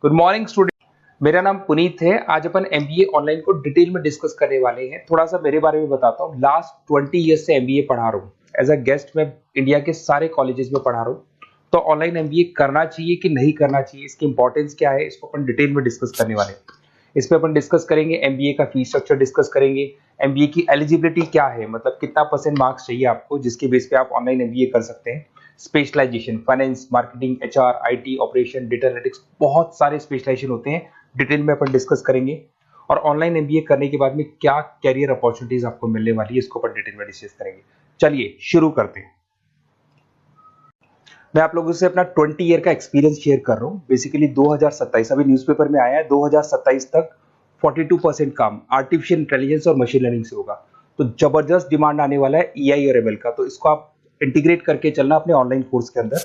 Good morning student. मेरा नाम पुनीत है। आज अपन एमबीए ऑनलाइन को डिटेल में डिस्कस करने वाले हैं। थोड़ा सा मेरे बारे में बताता हूँ। लास्ट 20 ईयर्स से एमबीए पढ़ा रहा हूँ। एज अ गेस्ट मैं इंडिया के सारे कॉलेजेस में पढ़ा रहा हूँ। तो ऑनलाइन एमबीए करना चाहिए कि नहीं करना चाहिए, इसकी इंपॉर्टेंस क्या है, इसको अपन डिटेल में डिस्कस करने वाले हैं। इस पे अपन डिस्कस करेंगे, एमबीए का फीस स्ट्रक्चर डिस्कस करेंगे, एमबीए की एलिजिबिलिटी क्या है, मतलब कितना परसेंट मार्क्स चाहिए आपको जिसके बेस पे आप ऑनलाइन एमबीए कर सकते हैं। Specialisation, finance, marketing, HR, IT, operation, data analytics, बहुत सारे स्पेशलाइजेशन होते हैं। डिटेल में अपन डिस्कस करेंगे। और ऑनलाइन एमबीए करने के बाद में क्या कैरियर अपॉर्चुनिटीज आपको मिलने वाली है, इसको अपन डिटेल में डिस्कस करेंगे। चलिए शुरू करते हैं। मैं आप लोगों से अपना 20 ईयर का एक्सपीरियंस शेयर कर रहा हूँ। बेसिकली 2027 अभी न्यूज़पेपर में आया है, 2027 तक 42% काम आर्टिफिशियल इंटेलिजेंस और मशीन लर्निंग से होगा। तो जबरदस्त डिमांड आने वाला है ईआई और एमएल का, तो इसको आप इंटीग्रेट करके चलना अपने ऑनलाइन कोर्स के अंदर।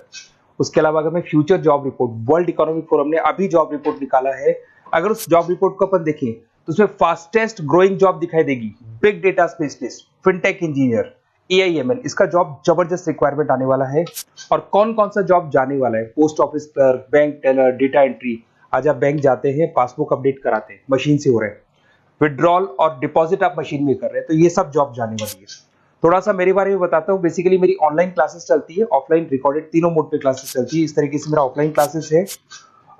उसके अलावा अगर मैं future job report, world economic forum ने अभी जॉब रिपोर्ट निकाला है, अगर उस जॉब रिपोर्ट को अपन देखें तो उसमें फास्टेस्ट ग्रोइंग जॉब दिखाई देगी big data specialist, fintech engineer, AIML, इसका जॉब जबरदस्त रिक्वायरमेंट आने वाला है। और कौन कौन सा जॉब जाने वाला है, post office clerk, bank teller, data entry. आज आप बैंक जाते हैं, पासबुक अपडेट कराते हैं, मशीन से हो रहे हैं। विड्रॉल और डिपॉजिट आप मशीन में कर रहे हैं, तो ये सब जॉब जाने वाली है। थोड़ा सा मेरे बारे में बताता हूँ। बेसिकली मेरी ऑनलाइन क्लासेस चलती है, ऑफलाइन रिकॉर्डेड, तीनों मोड पे क्लासेस चलती है। इस तरीके से मेरा ऑफलाइन क्लासेस है।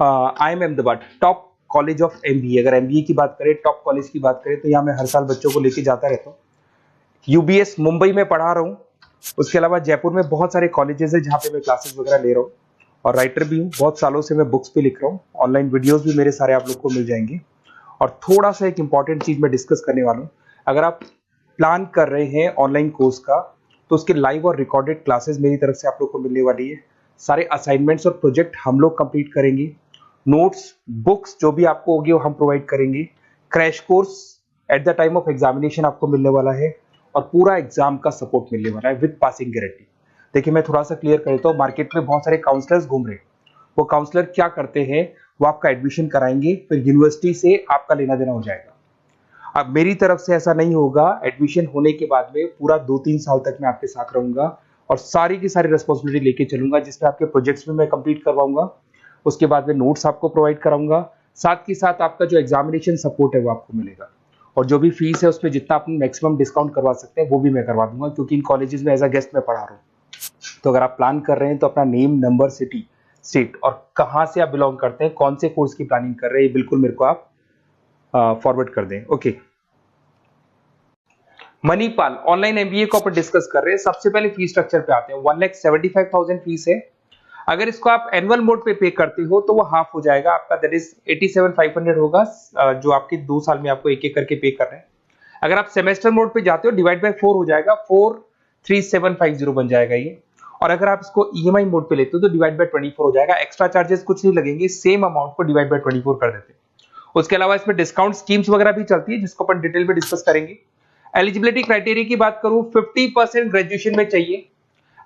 I am Ahmedabad top college of MBA. अगर एमबीए की बात करें, टॉप कॉलेज की बात करें, तो यहाँ मैं हर साल बच्चों को लेके जाता रहता हूँ। यूबीएस मुंबई में पढ़ा रहा हूँ। उसके अलावा जयपुर में बहुत सारे कॉलेजेस है जहाँ पे मैं क्लासेस वगैरह ले रहा हूँ। और राइटर भी हूँ, बहुत सालों से मैं बुक्स पे लिख रहा हूँ। ऑनलाइन वीडियोस भी मेरे सारे आप लोग को मिल जाएंगे। और थोड़ा सा एक इंपॉर्टेंट चीज मैं डिस्कस करने वाला हूँ। अगर आप प्लान कर रहे हैं ऑनलाइन कोर्स का, तो उसके लाइव और रिकॉर्डेड क्लासेस मेरी तरफ से आप लोग को मिलने वाली है। सारे असाइनमेंट्स और प्रोजेक्ट हम लोग कंप्लीट करेंगे। नोट्स, बुक्स जो भी आपको होगी वो हम प्रोवाइड करेंगे। Crash course at the time of examination आपको मिलने वाला है। और पूरा एग्जाम का सपोर्ट मिलने वाला है विद पासिंग गारंटी। देखिए मैं थोड़ा सा क्लियर कर देता हूँ। मार्केट में बहुत सारे काउंसलर्स घूम रहे हैं। वो काउंसलर क्या करते हैं, वो आपका एडमिशन कराएंगे, फिर यूनिवर्सिटी से आपका लेना देना हो जाएगा। अब मेरी तरफ से ऐसा नहीं होगा। एडमिशन होने के बाद में पूरा 2-3 साल तक मैं आपके साथ रहूंगा और सारी की सारी रिस्पॉन्सिबिलिटी लेके चलूंगा, जिसमें आपके प्रोजेक्ट्स भी मैं कंप्लीट करवाऊंगा। उसके बाद में नोट्स आपको प्रोवाइड कराऊंगा। साथ ही साथ आपका जो एग्जामिनेशन सपोर्ट है वो आपको मिलेगा। और जो भी फीस है उसमें जितना आप मैक्सिमम डिस्काउंट करवा सकते हैं वो भी मैं करवा दूंगा, क्योंकि इन कॉलेजेस में एज अ गेस्ट मैं पढ़ा रहा हूँ। तो अगर आप प्लान कर रहे हैं तो अपना नेम, नंबर, सिटी, स्टेट और कहाँ से आप बिलोंग करते हैं, कौन से कोर्स की प्लानिंग कर रहे हैं, ये बिल्कुल मेरे को आप फॉरवर्ड कर दें। ओके, मणिपाल ऑनलाइन एमबीए को अपन डिस्कस कर रहे हैं। सबसे पहले फीस स्ट्रक्चर पे आते हैं। 1,75,000 फीस है। अगर इसको आप एनुअल मोड पे करते हो तो वो हाफ हो जाएगा आपका, दैट इज 87,500 होगा, जो आपके 2 साल में आपको एक एक करके पे कर रहे हैं। अगर आप सेमेस्टर मोड पे जाते हो, डिवाइड बाय 4 हो जाएगा, 43750 बन जाएगा ये। और अगर आप इसको ईएमआई मोड पे लेते हो तो डिवाइड बाय 24 हो जाएगा। एक्स्ट्रा चार्जेस कुछ नहीं लगेंगे, सेम अमाउंट को डिवाइड बाय 24 कर देते हैं। उसके अलावा इसमें डिस्काउंट स्कीम्स वगैरह भी चलती है, जिसको अपन डिटेल में डिस्कस करेंगे। एलिजिबिलिटी क्राइटेरिया की बात करूं, 50% ग्रेजुएशन में चाहिए।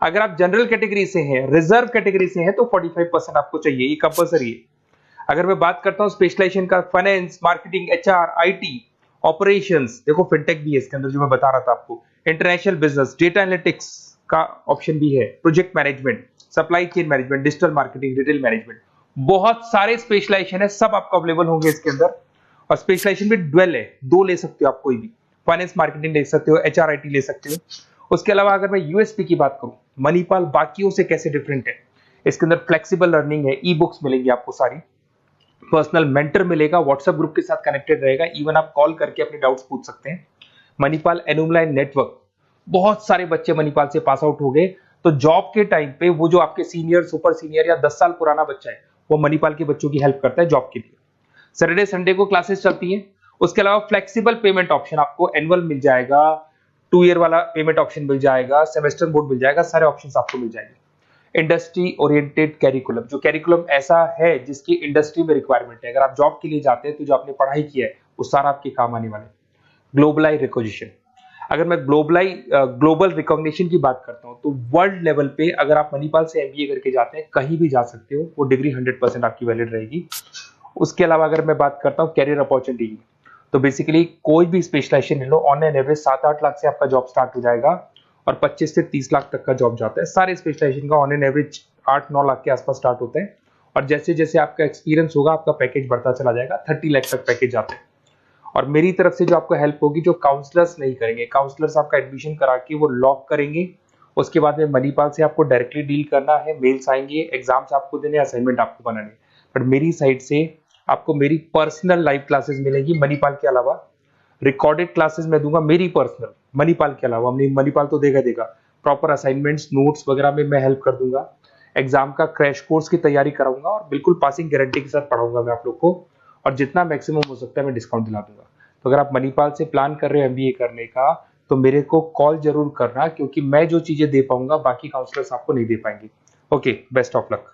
अगर आप जनरल कैटेगरी से हैं, रिजर्व कैटेगरी से हैं, तो 45% आपको चाहिए, ये कंपलसरी है। अगर मैं बात करता हूं स्पेशलाइजेशन का, finance, marketing, HR, IT, operations, देखो फिनटेक भी है इसके अंदर जो मैं बता रहा था आपको, इंटरनेशनल बिजनेस, डेटा एनालिटिक्स का ऑप्शन भी है, project management, supply chain management, digital marketing, retail management, बहुत सारे स्पेशलाइजेशन है, सब आपको अवेलेबल होंगे इसके अंदर। और स्पेशलाइजेशन भी ड्वेल है, 2 ले सकते हो आप कोई भी। फाइनेंस मार्केटिंग ले सकते हो, एचआर आईटी ले सकते हो। उसके अलावा अगर मैं यूएसपी की बात करूं, मणिपाल बाकियों से कैसे डिफरेंट है, इसके अंदर फ्लेक्सिबल लर्निंग है, ई बुक्स मिलेंगी आपको सारी, पर्सनल मेंटर मिलेगा, व्हाट्सएप ग्रुप के साथ कनेक्टेड रहेगा, इवन आप कॉल करके अपने डाउट्स पूछ सकते हैं। मणिपाल एनुमलाई नेटवर्क, बहुत सारे बच्चे मणिपाल से पास आउट हो गए, तो जॉब के टाइम पे वो जो आपके सीनियर, सुपर सीनियर या 10 साल पुराना बच्चा है, वो मणिपाल के बच्चों की हेल्प करता है जॉब के लिए। सैटरडे संडे को क्लासेस चलती हैं। उसके अलावा फ्लेक्सिबल पेमेंट ऑप्शन आपको एनुअल मिल जाएगा, 2 ईयर वाला पेमेंट ऑप्शन मिल जाएगा, सेमेस्टर मोड मिल जाएगा, सारे ऑप्शंस आपको मिल जाएंगे। इंडस्ट्री ओरिएंटेड कैरिकुलम, जो कैरिकुलम ऐसा है जिसकी इंडस्ट्री में रिक्वायरमेंट है, अगर आप जॉब के लिए जाते हैं तो जो आपने पढ़ाई की है वो सारा आपके काम आने वाले। ग्लोबलाई रिकॉग्निशन, अगर मैं ग्लोबल रिकॉग्निशन की बात करता हूँ तो वर्ल्ड लेवल पे अगर आप मणिपाल से एमबीए करके जाते हैं, कहीं भी जा सकते हो, वो डिग्री 100% आपकी वैलिड रहेगी। उसके अलावा अगर मैं बात करता हूँ कैरियर अपॉर्चुनिटी की, तो बेसिकली कोई भी स्पेशलाइजेशन ले लो, ऑन एन एवरेज 7-8 लाख से आपका जॉब स्टार्ट हो जाएगा और 25 से 30 लाख तक का जॉब जाता है। सारे स्पेशलाइजेशन का ऑन एन एवरेज 8-9 लाख के आसपास स्टार्ट होता है। और जैसे जैसे आपका एक्सपीरियंस होगा आपका पैकेज बढ़ता चला जाएगा, 30 लाख तक पैकेज आते हैं। और मेरी तरफ से जो आपको हेल्प होगी, जो काउंसलर्स नहीं करेंगे, काउंसलर्स आपका एडमिशन करा के वो लॉक करेंगे, उसके बाद में मणिपाल से आपको डायरेक्टली डील करना है, मेल्स आएंगे, एग्जाम्स आपको देने, असाइनमेंट आपको बनाने। बट मेरी साइड से आपको मेरी पर्सनल लाइव क्लासेस मिलेंगी मणिपाल के अलावा, रिकॉर्डेड क्लासेस मैं दूंगा मेरी पर्सनल, मणिपाल के अलावा। मणिपाल तो देगा प्रॉपर असाइनमेंट्स नोट्स वगैरह में मैं हेल्प कर दूंगा, एग्जाम का क्रैश कोर्स की तैयारी कराऊंगा और बिल्कुल पासिंग गारंटी के साथ पढ़ाऊंगा मैं आप लोग को, और जितना मैक्सिमम हो सकता है मैं डिस्काउंट दिला दूंगा। तो अगर आप मणिपाल से प्लान कर रहे हो एमबीए करने का, तो मेरे को कॉल जरूर करना, क्योंकि मैं जो चीजें दे पाऊंगा बाकी काउंसलर्स आपको नहीं दे पाएंगे। Okay, best of luck.